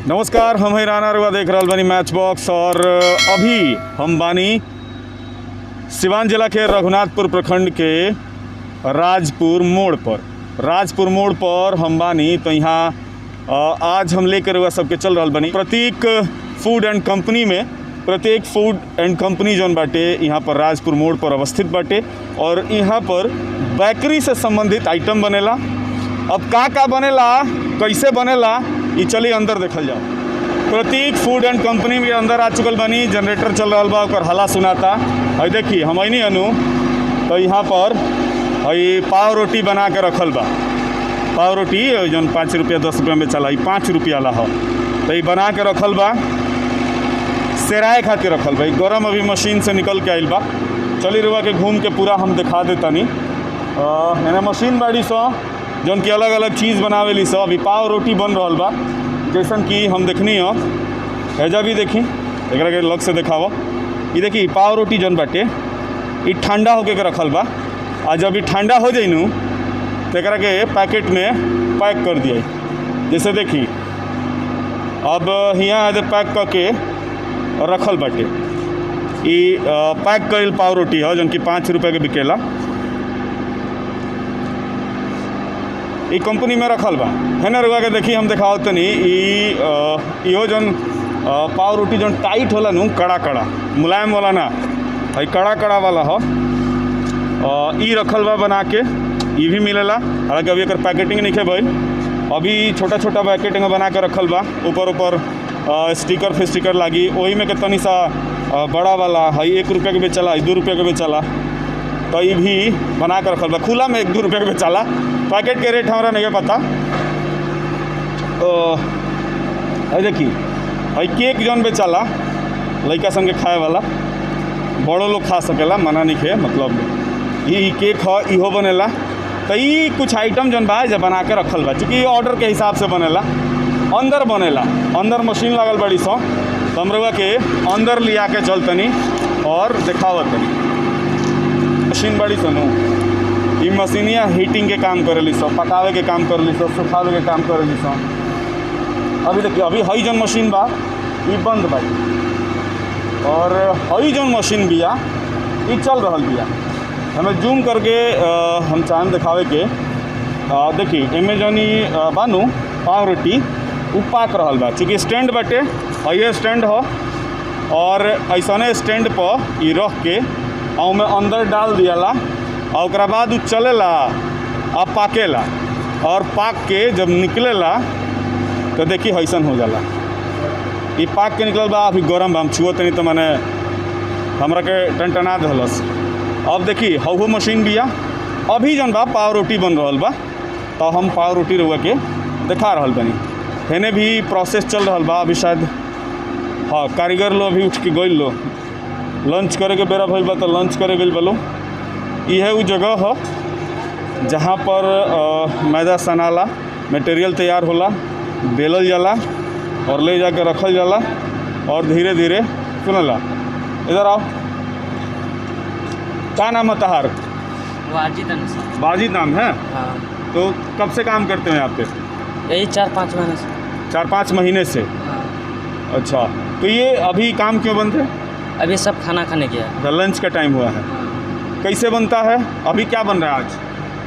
नमस्कार, हम है राना रुआ देख रहा बानी मैच बॉक्स। और अभी हम बानी सिवान जिला के रघुनाथपुर प्रखंड के राजपुर मोड़ पर हम बानी। तो यहाँ आज हम लेकर हुआ सबके चल रहा बानी प्रत्येक फूड एंड कंपनी जौन बाटे यहाँ पर राजपुर मोड़ पर अवस्थित बाटे। और यहाँ पर बेकरी से संबंधित आइटम बनेला। अब का बनेला, कैसे बनेला, ये चलिए अंदर देखल जाओ। प्रतीक फूड एंड कंपनी के अंदर आ चुकल बानी। जनरेटर चल रहा बा, ओकर हला सुनाता है। देखिए हम नहीं अनु तो यहाँ पर पाव रोटी बना के रखल बा। पाव रोटी जौन 5 रुपया 10 रुपया में चला, 5 रुपया ला हो तो ये बना के रखल बा। सेराए खातिर रखल बा। गरम अभी मशीन से निकल के आइल बा। चली रुआ के घूम के पूरा हम दिखा देतानी। एने मशीन बाड़ी सो जौन की अलग अलग चीज़ बनावेली सो। अभी पाव रोटी बन रहा बा जैसन कि हम देखनी हो। हैजा भी देखी, एक के लग से देखाव। ये देखी पाव रोटी जौन बाटे ये ठंडा होके के रखल बा। आ जब ये ठंडा हो जाइनू तो एक के पैकेट में पैक कर दिया। जैसे देखी अब यहाँ पैक करके रखल बाटे। ये पैक कल पाव रोटी है जौन कि 5 रुपये के बिकेला। ई कंपनी में रखल बा है ना। रुआ के देखी हम दिखाओ तनी। इहो जौन पाव रोटी जौन टाइट होला नू, कड़ा मुलायम वाला ना, है कड़ा वाला हो। ई रखल बा बना के। ये भी मिलेला, हालांकि अभी एक पैकेटिंग नहीं है भाई। अभी छोटा पैकेटिंग में बना के रखल बा। ऊपर स्टिकर लागी। वही में के तनी सा बड़ा वाला है 1 रुपये के बेचला, 2 रुपये के बेचला। तो ये भी बना के रखल बा। खुला में 1-2 रुपये के बेचला। पैकेट के रेट हमारा नहीं पता। देखी है केक जौन बेचला लड़का संगे खाए वाला, बड़ो लोग खा सकेला, मना नहीं है। मतलब ये केक है, इहो बनेला। तो ये कुछ आइटम जौन बा जब बना के रखल बा, चूँकि ये ऑर्डर के हिसाब से बनेला। अंदर बनेला, अंदर मशीन लागल बड़ी सो। तो हम रउआ के अंदर लिया के चलतनी और देखावत तनी। मशीन बड़ी सो नू, ये मशीनिया हीटिंग के काम करेली सो, पकावे के काम करेली सो, सुखावे के काम करेली सो। अभी देखिए अभी हई जौन मशीन बा ये बंद बा। और हई जौन मशीन बिया ये चल रहा बिया। हमें जूम करके हम चाहें दिखावे के। देखिए एमे जौन बानू पाव रोटी वो पाक रहा बा। चूँकि स्टैंड बाटे, ये स्टैंड हो और ऐसा स्टैंड पर ये रख के में अंदर डाल दियाला। और उसके बाद वो चलेला आ पाकेला। और पाक के जब निकलेला तो देखिए ऐसन हो जाला। ये पाक के निकल बा। अभी गरम बा, हम छुअत नहीं तो मैंने हमरा के टनटना दहलस। अब देखिए हऊ मशीन बिया। अभी जौन बा पाव रोटी बन रहा बा। तो हम पाव रोटी रउआ के दिखा रहा बनी। हेने भी प्रोसेस चल रहा बा। अभी शायद हाँ कारीगर लो अभी उठ के गइल लो, लंच करे के बेरा भइल बा तो लंच करे गइल बलो। यह वो जगह हो जहाँ पर मैदा सनाला, मटेरियल तैयार होला, बेलल जाला और ले जाके रखल जाला। और धीरे धीरे सुनला। इधर आओ, क्या नाम है तहार? वाजिद नाम है। हाँ। तो कब से काम करते हैं यहाँ पे? यही 4-5 महीने से। 4-5 महीने से। हाँ। अच्छा, तो ये अभी काम क्यों बंद है? अभी सब खाना खाने गया। लंच का टाइम हुआ है। कैसे बनता है? अभी क्या बन रहा है आज?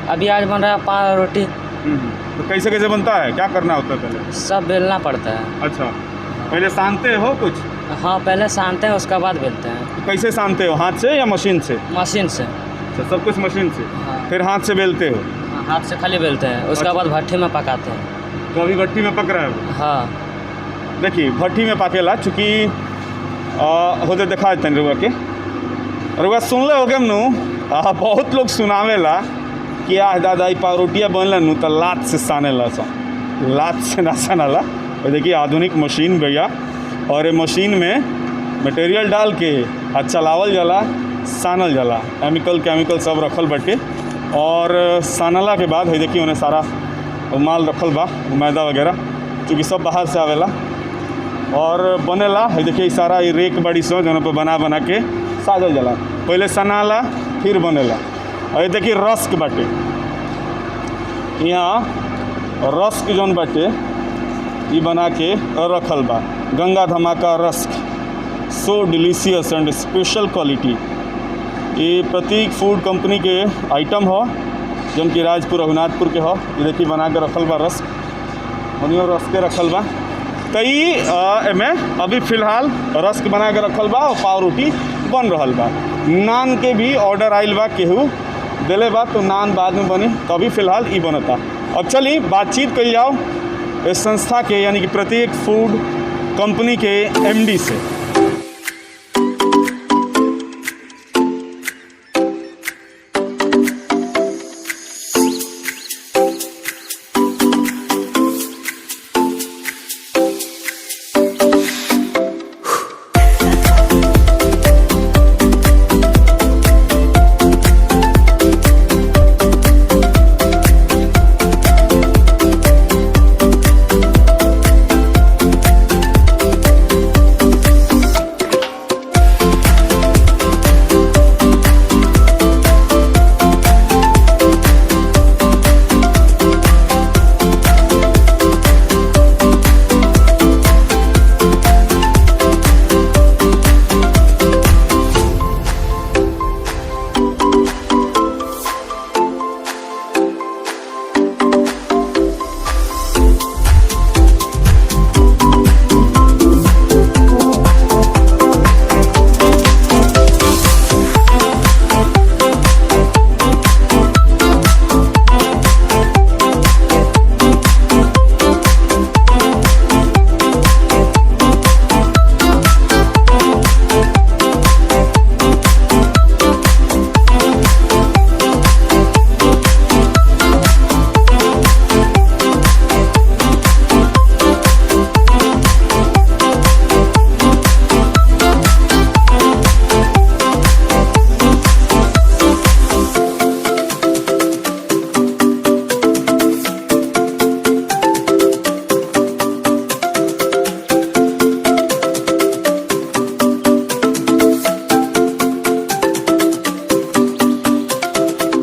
अभी आज बन रहा है पाव रोटी। तो कैसे बनता है, क्या करना होता है पहले? सब बेलना पड़ता है। अच्छा, पहले सानते हो कुछ? हाँ, पहले सानते हैं उसके बाद बेलते हैं। तो कैसे सानते हो, हाथ से या मशीन से? मशीन से। अच्छा, सब कुछ मशीन से। हाँ। फिर हाथ से बेलते हो? हाँ, हाथ से खाली बेलते हैं। उसके बाद भट्ठी में पकाते हैं। तो अभी भट्ठी में पक रहा है वो? हाँ। देखिए भट्ठी में पकेला। चूँकि होते दिखा देते हैं रुआ के। रुआ सुन ले हो गए नू। बहुत लोग सुनावेला कि दादा पाव रोटियाँ बनला नू तो लात से सानेला सा, लात से ना सानाला। और देखिए आधुनिक मशीन भैया। और ये मशीन में मटेरियल डाल के चलावल जाला, सानल जाला। केमिकल सब रखल बाटे। और सानला के बाद है देखिए उन्हें सारा माल रखल बा, मैदा वगैरह, चूँकि सब बाहर से आवेला और बनेला। है देखिए सारा ये रेक बड़ी सो जौन पर बना के साजल जाला। पहले सनाला फिर बनेला। और ये देखिए रस्क बाटे। यहाँ रस्क जौन बाटे ये बना के रखल बा। गंगा धमाका rusk, so delicious and special quality. ये प्रतीक फूड कंपनी के आइटम हो जौन कि राजपुर रघुनाथपुर के हो। ये देखिए बना के रखल बा रस्क, बनियो रस्क के रखल बा। कई एमें अभी फ़िलहाल रस्क बना के रखल बा और पाव रोटी बन रहल बा। नान के भी ऑर्डर आइल बा, केहू दिले बा तो नान बाद में बनी, तो अभी फ़िलहाल ये बनता। अब चलिए बातचीत कर जाओ इस संस्था के यानी कि प्रतीक फूड कंपनी के एमडी से।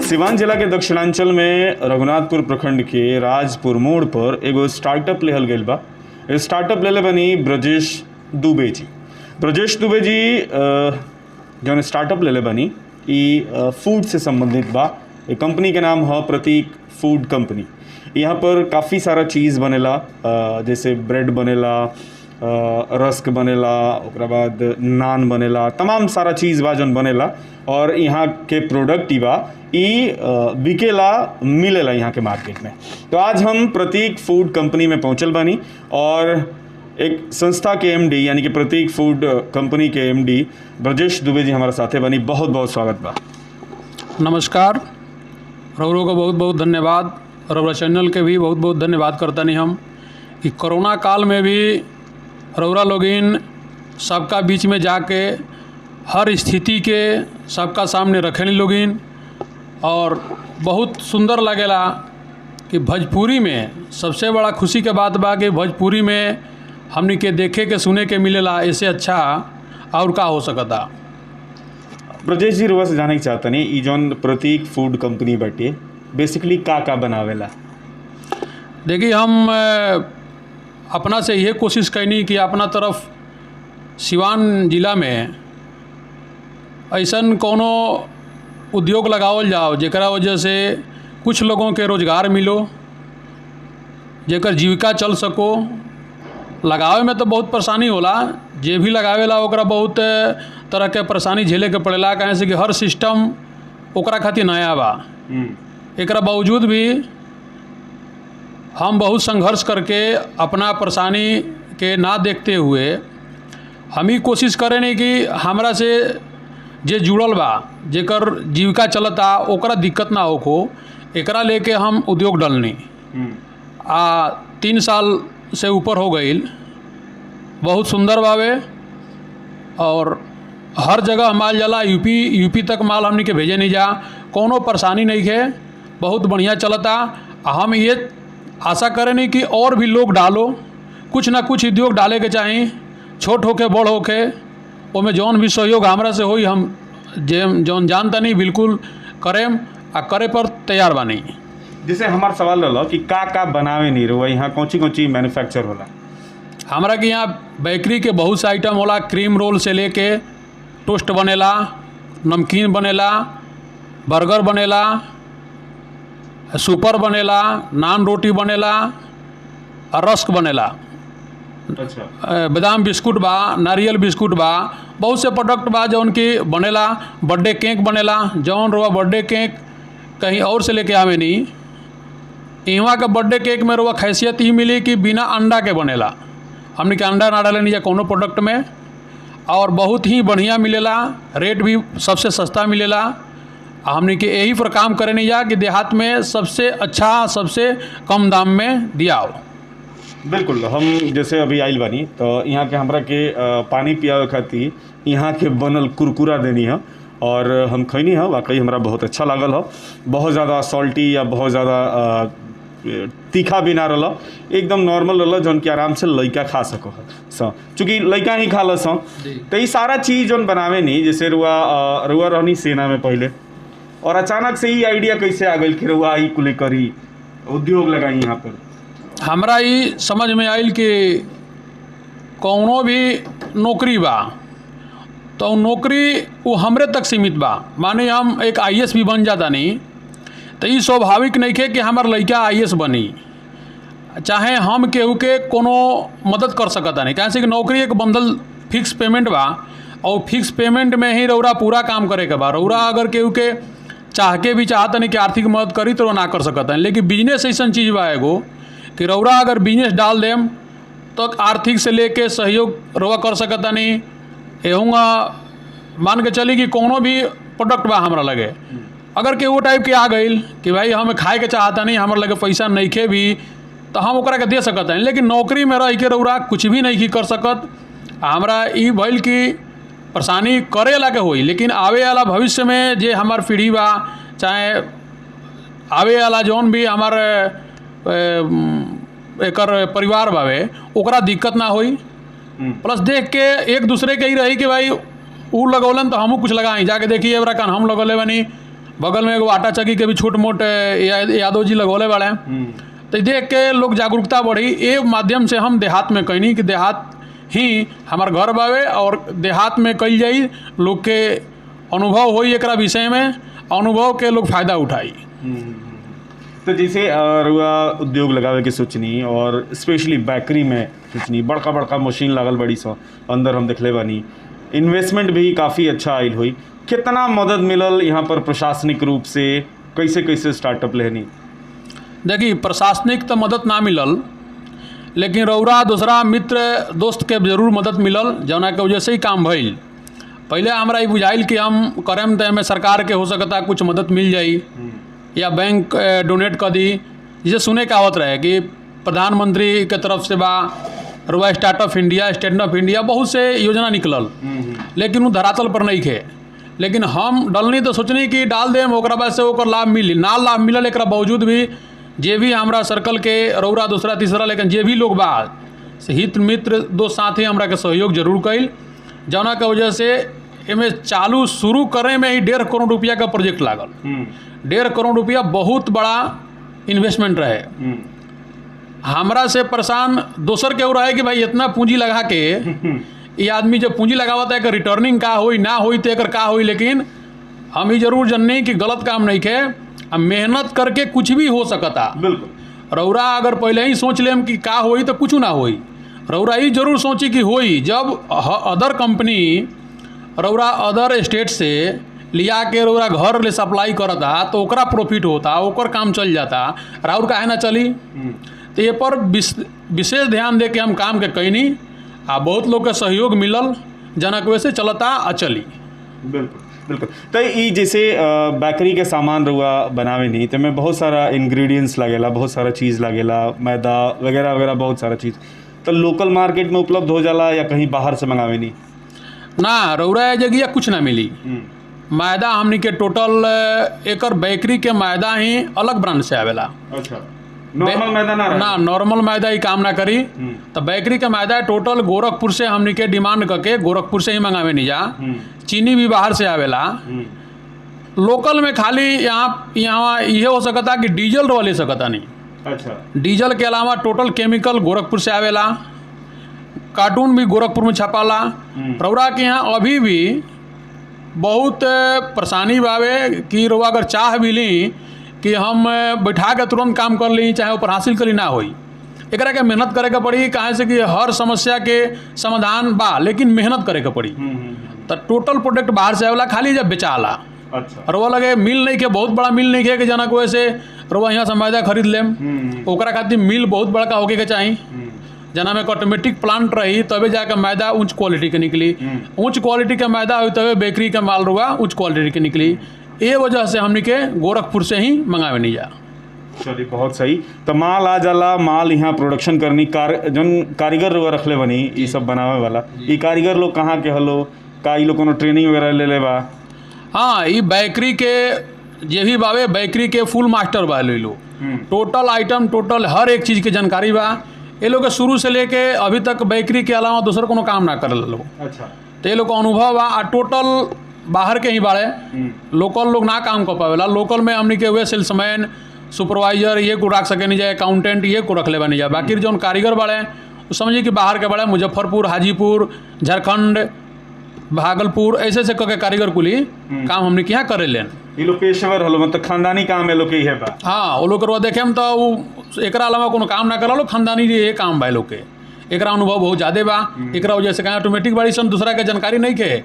सिवान जिला के दक्षिणांचल में रघुनाथपुर प्रखंड के राजपुर मोड़ पर एगो स्टार्टअप लेहल गईल बा। स्टार्टअप लेले बनी ब्रजेश दुबे जी। ब्रजेश दुबे जी जौन स्टार्टअप लेले बनी ई फूड से संबंधित बा। एक कंपनी के नाम है प्रतीक फूड कंपनी। यहाँ पर काफ़ी सारा चीज़ बनेला, जैसे ब्रेड बनेला, रस्क बनेला, ओकरा बाद नान बनेला, तमाम सारा चीज़ बा जौन बनेला। और यहाँ के प्रोडक्ट ही बा ई बिकेला, मिलेला यहाँ के मार्केट में। तो आज हम प्रतीक फूड कंपनी में पहुँचल बानी और एक संस्था के एमडी यानी कि प्रतीक फूड कंपनी के एमडी ब्रजेश दुबे जी हमारे साथे बनी। बहुत बहुत स्वागत बा। नमस्कार, रउरो को बहुत बहुत धन्यवाद। रउरा चैनल के भी बहुत बहुत धन्यवाद करता नहीं हम कि कोरोना काल में भी रउरा लोगिन सबका बीच में जाके हर स्थिति के सबका सामने रखें लोगिन। और बहुत सुंदर लगेला कि भोजपुरी में सबसे बड़ा खुशी के बात बा कि भोजपुरी में हमनी के देखे के सुने के मिलेला, ऐसे अच्छा और का हो सकता। ब्रजेश जी रुआ से जाने की चाहता नहीं, ई जौन प्रतीक फूड कंपनी बाटे बेसिकली का बनावेला? देखिए, हम अपना से ये कोशिश कैनी कि अपना तरफ सिवान जिला में ऐसन कोनो उद्योग लगावल जाओ जेकरा वजह से कुछ लोगों के रोज़गार मिलो, जेकर जीविका चल सको। लगावे में तो बहुत परेशानी होला, जे भी लगावेला ओकरा बहुत तरह के परेशानी झेले के पड़ेला, कहे से कि हर सिस्टम ओकरा खातिर नया बा। एकरा बावजूद भी हम बहुत संघर्ष करके अपना परेशानी के ना देखते हुए हम ही कोशिश करें नहीं कि हमरा से जे जुड़ल बा, जेकर जीविका चलता, ओकरा दिक्कत ना होको, एकरा लेके हम उद्योग डलनी। 3 साल से ऊपर हो गई, बहुत सुंदर बावे और हर जगह माल जाला। यूपी तक माल हमनी के भेजे नहीं जा, कोनो परेशानी नहीं है, बहुत बढ़िया चलता। हम ये आशा करें नहीं कि और भी लोग डालो, कुछ ना कुछ उद्योग डाले के चाहिए, छोट होके बड़ होके, ओमे जौन भी सहयोग हमरा से होई हम जौन जानता नहीं बिल्कुल करें आ करे पर तैयार बानी। जैसे हमारा सवाल रहा कि का बनावे नहीं रहुआ यहाँ कौची मैन्युफैक्चर होला। हमरा के यहाँ बेकरी के बहुत से आइटम होला। क्रीम रोल से लेके टोस्ट बनेला, नमकीन बनेला, बर्गर बनेला, सुपर बनेला, नान रोटी बनेला और रस्क बनेला। अच्छा। बादाम बिस्कुट बा, नारियल बिस्कुट बा, बहुत से प्रोडक्ट बा जौन की बनेला। बर्थडे केक बनेला, जौन रुआ बर्थडे केक कहीं और से लेके आवे नहीं। इहाँ के बर्थडे केक में रुआ खैसियत ही मिली कि बिना अंडा के बनेला। हमने के अंडा ना डाले नहीं जा कोनो प्रोडक्ट में, और बहुत ही बढ़िया मिलेला, रेट भी सबसे सस्ता मिलेला। हमने के यही पर काम करे नहीं जा कि देहात में सबसे अच्छा, सबसे कम दाम में दिया हो। बिल्कुल। हम जैसे अभी आइल बानी तो यहाँ के हमरा के पानी पियावे खातिर यहाँ के बनल कुरकुरा देनी है, और हम खैनी है, वाकई हमरा बहुत अच्छा लागल हो। बहुत ज़्यादा सॉल्टी या बहुत ज़्यादा तीखा भी ना रहा, एकदम नॉर्मल रहा, जौन कि आराम से लड़का खा सको है। चूँकि लड़का ही खा ल तो ये सारा चीज़ जौन बनावे नहीं। जैसे रुआ रहनी सेना में पहले, और अचानक से ही आइडिया कैसे आ गई कि रुआ ही कुले करी उद्योग लगाई यहाँ पर? हमरा ही समझ में आयल कि कौनो भी नौकरी बा तो नौकरी वो हमरे तक सीमित बा। माने हम एक आईएएस भी बन जाता नहीं तो ये स्वाभाविक नहीं है कि हमार लड़का आईएएस बनी, चाहे हम केहू के कोनो मदद कर सकता नहीं। कैसे कि नौकरी एक बंडल फिक्स पेमेंट बा, और फिक्स पेमेंट में ही रौरा पूरा काम करे के बा। रौरा अगर केहू के चाह के भी चाहता नहीं कि आर्थिक मदद करी तो ना कर सकता है। लेकिन बिजनेस ऐसा चीज़ बा एगो कि रौरा अगर बिजनेस डाल देम तो आर्थिक से लेके सहयोग रौरा कर सकता नहीं। एहूँगा मान के चली कि कोनो भी प्रोडक्ट बा हमरा लगे, अगर के वो टाइप के आ गई कि भाई हमें खाए के चाहता नहीं, हमारे लगे पैसा नहीं खे भी, तो हम ओकरा के दे सकत हैं। लेकिन नौकरी में रह के रौरा कुछ भी नहीं कर सकत। हमरा ई भइल कि परेशानी करे ला के होई, लेकिन आवे वाला भविष्य में जे हमार पीढ़ी बा, चाहे आवे वाला जौन भी हमार एकर परिवार बावे, ओकरा दिक्कत ना होई। प्लस देख के एक दूसरे के ही रही कि भाई ऊ लगौलन तो हमहू कुछ लगाई। जाके देखिए एवरा कान हम लगौले बनी, बगल में एगो आटा चक्की के भी छोट मोट यादव जी लगौले वाले हैं। तो देख के लोग जागरूकता बढ़ी। ये माध्यम से हम देहात में कहनी कि देहात ही हमार घर बावे, और देहात में कल जाई, लोग के अनुभव होई एकरा विषय में, अनुभव के लोग फ़ायदा उठाई। तो जैसे रुआ उद्योग लगावे के सोचनी, और स्पेशली बेकरी में सोचनी, बड़का बड़का मशीन लागल बड़ी सो अंदर हम देखले बानी, इन्वेस्टमेंट भी काफ़ी अच्छा आयल हुई। कितना मदद मिलल यहाँ पर प्रशासनिक रूप से, कैसे कैसे स्टार्टअप लेनी? देखिए प्रशासनिक तो मदद ना मिलल, लेकिन रौरा दूसरा मित्र दोस्त के जरूर मदद मिलल, जौना के वजह से ही काम भइल। पहले हमरा ये बुझाइल कि हम करेम तो हमें सरकार के हो सकता कुछ मदद मिल जाई या बैंक डोनेट कर दी। जिसे सुने का आवत रहे कि प्रधानमंत्री के तरफ से बा, रुआ startup India, stand up India, बहुत से योजना निकलल, लेकिन वो धरातल पर नहीं थे। लेकिन हम डलनी तो सोचनी कि डाल देम, ओकरा बाद से ओकर लाभ मिली ना, लाभ मिलल। एक बावजूद भी जे भी हमरा सर्कल के रौरा दूसरा तीसरा, लेकिन जे भी लोग बा हित मित्र दोस्त साथी हमरा के सहयोग जरूर कैल, जौना के वजह से एमे चालू शुरू करे में ही 1.5 करोड़ रुपया का प्रोजेक्ट लागल। 1.5 करोड़ रुपया बहुत बड़ा इन्वेस्टमेंट रहे। हमरा से परेशान दोसर के रहे कि भाई इतना पूंजी लगा के ये आदमी जब पूंजी लगावत है कि रिटर्निंग का होई ना होई तो एकर का होई। लेकिन हम ही जरूर जननी कि गलत काम नहीं खे, मेहनत करके कुछ भी हो सकता। बिल्कुल। रौरा अगर पहले ही सोच लेम कि का होई तो कुछ ना होई, रौरा ही जरूर सोची कि होई। जब अदर कंपनी रौरा अदर स्टेट से लिया के रौरा घर ले सप्लाई करता तो ओकरा प्रॉफिट होता, ओकर काम चल जाता, राउर काहे ना चली। तो ये पर विशेष ध्यान दे के हम काम के कैनी, आ बहुत लोग के सहयोग मिलल, जनक वैसे चलता आ चली। बिल्कुल बिल्कुल। तो ये जैसे बेकरी के सामान रुआ बनावे नहीं तो में बहुत सारा इंग्रेडिएंट्स लगेला, बहुत सारा चीज़ लगेला, मैदा वगैरह वगैरह, बहुत सारा चीज़। तो लोकल मार्केट में उपलब्ध हो जाला या कहीं बाहर से मंगावे नहीं? ना, रौरा जगह कुछ ना मिली। मैदा हमनी के टोटल एकर बेकरी के मैदा ही अलग ब्रांड से आवेला। अच्छा, नॉर्मल मैदा ना नॉर्मल मैदा ही काम ना करी। तो बेकरी का मैदा टोटल गोरखपुर से हमनी के डिमांड करके गोरखपुर से ही मंगावे नहीं जा। चीनी भी बाहर से आवेला। लोकल में खाली यहाँ यहाँ ये हो सकता कि डीजल रवा ले सकता नहीं। अच्छा। डीजल के अलावा टोटल केमिकल गोरखपुर से आवेला, कार्टून भी गोरखपुर में छपाला। रउरा के यहाँ अभी भी बहुत परेशानी बावे कि रउआ अगर चाह भी ली कि हम बैठा के तुरंत काम कर ली, चाहे ऊपर हासिल करी ना होई, एकरा के मेहनत करे के पड़ी। काहे से कि हर समस्या के समाधान बा, लेकिन मेहनत करे के पड़ी। तो टोटल प्रोडक्ट बाहर से आवेला, खाली जब बेचाला। अच्छा। रउआ लगे मिल नहीं के, बहुत बड़ा मिल नहीं के कि जना को ऐसे रउआ यहाँ से मैदा खरीद लेम। ओकरा खातिर मिल बहुत बड़का होके के चाही, जना में ऑटोमेटिक प्लांट रही, तबे जाके मैदा उच्च क्वालिटी के निकली। उच्च क्वालिटी के मैदा हुई तबे बेकरी के माल रुआ उच्च क्वालिटी के निकली। ये वजह से हमने के गोरखपुर से ही मंगावे नहीं जा। चलिए बहुत सही। तो माल आ जाला, माल यहाँ प्रोडक्शन करनी, जन कारीगर रुआ रखले बनी ये सब बनावे वाला, ये कारीगर लोग कहाँ के हलो, का ये लोग कोनो ट्रेनिंग वगैरह ले ले बा? हाँ, ये बेकरी के जे भी बावे, बेकरी के फुल मास्टर बा लो। टोटल आइटम, टोटल हर एक चीज़ के जानकारी बा। ये लोग शुरू से लेके अभी तक बेकरी के अलावा दूसरा कोनो काम ना कर लो। अच्छा। तो ये लोग का अनुभव बा। आ टोटल बाहर के ही बाड़े, लोकल लोग ना काम कर पावेला। लोकल में हमने के हुए सेल्समैन, सुपरवाइजर ये को रख सके नहीं जाए, अकाउंटेंट ये को रख ले बनी जाए। बाकी जो कारीगर बाड़े वो समझिए कि बाहर के बाड़े, मुजफ्फरपुर, हाजीपुर, झारखंड, भागलपुर, ऐसे ऐसे करके कारीगर कुली काम हमने के यहाँ करे लेन। ये लोग पेशेवर हलो, मतलब खानदानी काम है लोग के है बा। हाँ, वो लोग देखे हम तो वो एकरा अलावा कोनो काम ना करा लो, खानदानी ये काम बा लोग के। एकरा अनुभव बहुत ज़्यादा बा। एकरा वजह से कहीं ऑटोमेटिक बाड़ी सन दूसरा के जानकारी नहीं के,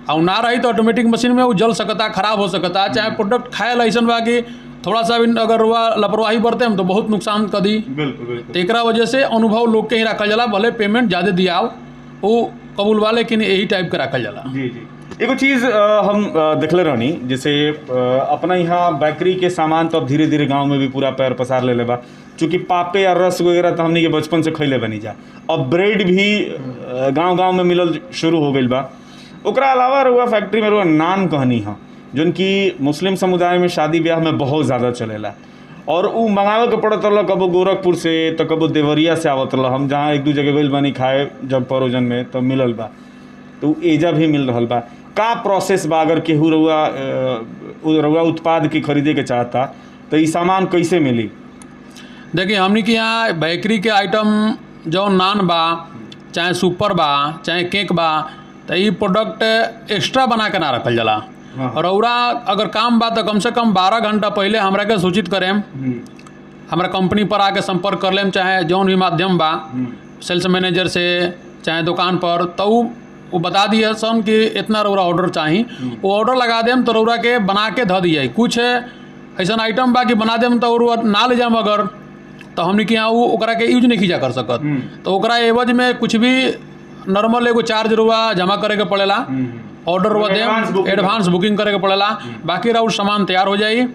और ना रही तो ऑटोमेटिक मशीन में वो जल सकता, खराब हो सकता। चाहे प्रोडक्ट खाए ऐसा बा कि थोड़ा सा भी अगर हुआ लापरवाही बरते हम तो बहुत नुकसान कर दी। बिल्कुल बिल्कुल। तो एकरा वजह से अनुभव लोग के ही रखल जाला, भले पेमेंट ज़्यादा दिया वो कबूल बा, लेकिन यही टाइप के रखल जाला। जी जी। एगो चीज़ हम देखले रहनी, जैसे अपना यहाँ बेकरी के सामान तो अब धीरे धीरे गांव में भी पूरा पैर पसार ले बा। चूँकि पापे या रस वगैरह तो हमने के बचपन से खैले बनी जा, अब ब्रेड भी गांव गांव में मिलल शुरू हो गई बा। ओकरा अलावा रुआ फैक्ट्री में रुआ नान कहनी है, जोन कि मुस्लिम समुदाय में शादी ब्याह में बहुत ज़्यादा चलेला, और वो मंगावे के पड़त रहा। कबो गोरखपुर से तो कबो देवरिया से आवत रहा। हम जहाँ एक दू जगह गइल बानी खाए जब परोजन में, तो मिलल बा, तो एजा भी मिल रहा बा। का प्रोसेस बा, अगर केहू रउआ उत्पाद के खरीदे के चाहता तो ये सामान कैसे मिली? देखिए, हमने के यहाँ बेकरी के आइटम जो नान बा, चाहे सुपर बा, चाहे केक बा, तो ये प्रोडक्ट एक्स्ट्रा बना के ना रखल जाला। और रउरा अगर काम बा तो कम से कम 12 घंटा पहले हमरा के सूचित करें, हमारा कंपनी पर आके संपर्क कर लेम, चाहे जौन भी माध्यम बा, सेल्स मैनेजर से चाहे दुकान पर, तो वो बता दिए सन कि इतना रउरा ऑर्डर चाहिए। वो ऑर्डर लगा देम तो रउरा के बना के ध दिए। कुछ ऐसा आइटम बा कि बना देम तो ना ले जाम अगर, तो हमने कि यहाँ वो ओकरा के यूज नहीं जा कर सकत। तो ओकरा एवज में कुछ भी नॉर्मल एगो चार्ज रुआ जमा करे के पड़ेला, ऑर्डर हुआ देम, एडवांस बुकिंग करे के पड़ेला। बाकी राउर सामान तैयार हो जाई,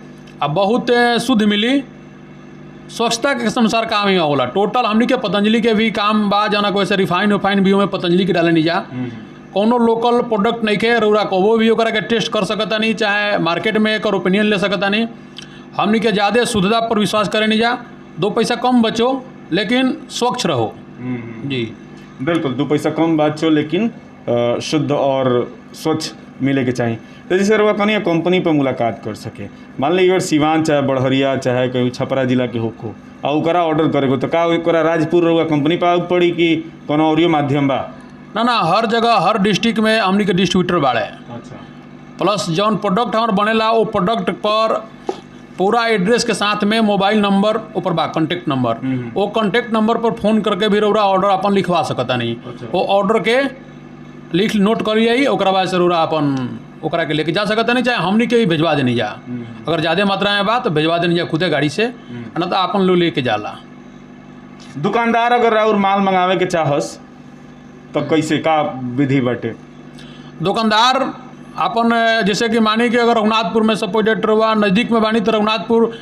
अब बहुत शुद्ध मिली। स्वच्छता के अनुसार काम ही होला। टोटल हमनी के पतंजलि के भी काम बा, जना को ऐसे रिफाइन भी में पतंजलि के डाले नहीं जा। कोनो लोकल प्रोडक्ट नहीं के रउरा कबो भी ओकरा के टेस्ट कर सकता नहीं, चाहे मार्केट में एक ओपिनियन ले सकता नहीं। हमनी के ज़्यादा शुद्धता पर विश्वास करे नहीं जा। 2 पैसा कम बचो लेकिन स्वच्छ रहो। जी बिल्कुल, 2 पैसा कम बचो लेकिन शुद्ध और स्वच्छ मिले के चाहिए। तो जैसे रउआ कहीं कंपनी पर मुलाकात कर सके, मान लीजिए अगर सिवान चाहे बढ़हरिया चाहे कहीं छपरा जिला के होको और ओकरा ऑर्डर करे को, तो का ओकरा राजपुर रउआ कंपनी पर आवे पड़ी कि कोनो और माध्यम बा? ना, हर जगह हर डिस्ट्रिक्ट में हमनी के डिस्ट्रीब्यूटर बाड़े। अच्छा। प्लस जौन प्रोडक्ट हमार बनेला वो प्रोडक्ट पर पूरा एड्रेस के साथ में मोबाइल नंबर ऊपर बा, कॉन्टेक्ट नंबर। वो कॉन्टेक्ट नंबर पर फ़ोन करके भी रउरा ऑर्डर अपन लिखवा सकता नहीं। अच्छा। वो ऑर्डर के नोट करिए, ओकरा बाद से रउरा अपन ओकरा के लेके जा सकता नहीं, चाहे हमनी के भी भेजवा देनी जा। अगर ज़्यादा मात्रा में बा तो भेजवा देनी जा खुदे गाड़ी से, ना तो अपन लोग लेके जाला। दुकानदार अगर और माल मंगावे के चाहस तो कैसे का विधि बाटे? दुकानदार अपन जैसे कि मानी कि अगर रघुनाथपुर में सपोज हुआ नज़दीक में बानी, तो रघुनाथपुर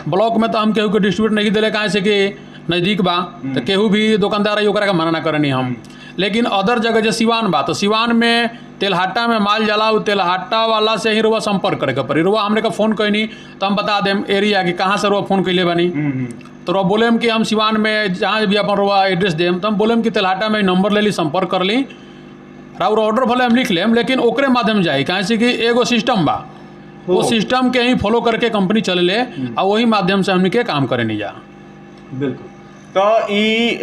ब्लॉक में तो हम केहू के डिस्ट्रीब्यूट नहीं दिले, कहाँ से कि नज़दीक बा, तो केहू भी दुकानदार है ओकरा के मना ना करनी हम। लेकिन अदर जगह जो सिवान बा, तो सिवान में तेलहाटा में माल जाला, तेलहाटा वाला से ही रुआ संपर्क करे के पड़ी। रुआ हमने का फ़ोन कैनी तो हम बता देम एरिया कि कहाँ से रुआ फ़ोन कैले बानी, तो रुआ बोलेम कि हम सिवान में जहाँ भी अपन रुआ एड्रेस देम, तो हम बोलेम कि तेलहाटा में नंबर ले ली, संपर्क कर ली, और ऑर्डर भले हम लिख लेम, लेकिन ओकरे माध्यम जाई। कहाँ से कि एगो सिस्टम बा, वो सिस्टम के ही फॉलो करके कंपनी चले ले और वही माध्यम से हमने के काम करे नहीं जा। बिल्कुल। तो ई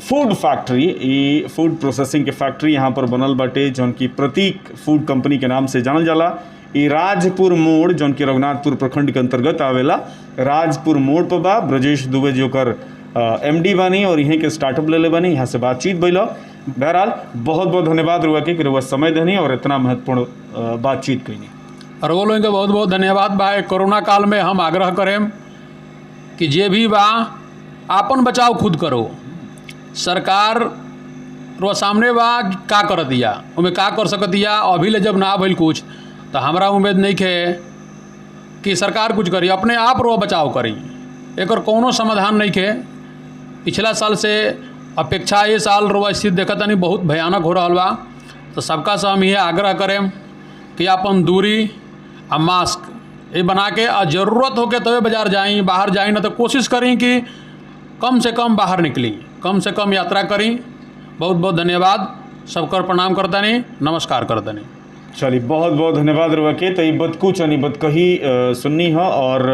फूड फैक्ट्री, ई फूड प्रोसेसिंग के फैक्ट्री यहाँ पर बनल बाटे जौन की प्रतीक फूड कंपनी के नाम से जानल जाला। ई राजपुर मोड़ जौन की रघुनाथपुर प्रखंड के अंतर्गत आवेला, राजपुर मोड़ पर बा। ब्रजेश दुबे जो कर MD बानी और यहीं के स्टार्टअप ले बानी, यहाँ से बातचीत भइल। बहरहाल बहुत बहुत धन्यवाद रुआ के कि रुआ समय देनी और इतना महत्वपूर्ण बातचीत कईनी। और वो लोगों के बहुत बहुत धन्यवाद बा। कोरोना काल में हम आग्रह करें कि जे भी बा आपन बचाव खुद करो। सरकार रो सामने बा का कर दिया, उमें का कर सकत दिया, अभी ले जब ना भइल कुछ तो हमरा उम्मीद नहीं है कि सरकार कुछ करी, अपने आप रो बचाव करी। एक कोनो समाधान नहीं है। पिछला साल से अपेक्षा ये साल रो स्थिति देखत नहीं बहुत भयानक हो रहा बा। तो सबका से हम ये आग्रह करें कि अपन दूरी और मास्क ये बना के ज़रूरत हो के तभी बाजार जाई, बाहर जाई ना तो कोशिश करें कि कम से कम बाहर निकली, कम से कम यात्रा करी। बहुत बहुत धन्यवाद, सबकर प्रणाम करता नहीं, नमस्कार करता नहीं। चलिए बहुत बहुत धन्यवाद रुआ के। तो बद कुछ अनि बद कही सुननी है और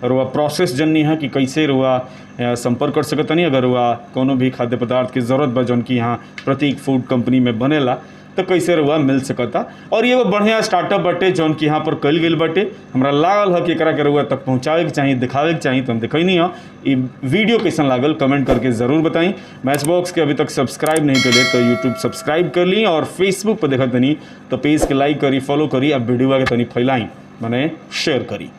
रुआ प्रोसेस जननी है कि कैसे रुआ संपर्क कर सकतनी अगर रुआ कोनो भी खाद्य पदार्थ की ज़रूरत बा जौन की यहाँ प्रतीक फूड कंपनी में बनेला तो कैसे रुआ मिल सकता। और ये बढ़िया स्टार्टअप बाटे जौन की यहाँ पर कल गई बाटे। हमरा लागल है कि एकरा के रुआ तक पहुँचावे के चाहिए, दिखावे के चाहिए, तो हम देखनी है। ये वीडियो कैसन लागल कमेंट करके ज़रूर बताई। मैच बॉक्स के अभी तक सब्सक्राइब नहीं करे तो यूट्यूब सब्सक्राइब कर ली और फेसबुक पर देखा तनी तो पेज के लाइक करी, फॉलो करी, अब वीडियो के तनी फैलाई माने शेयर करी।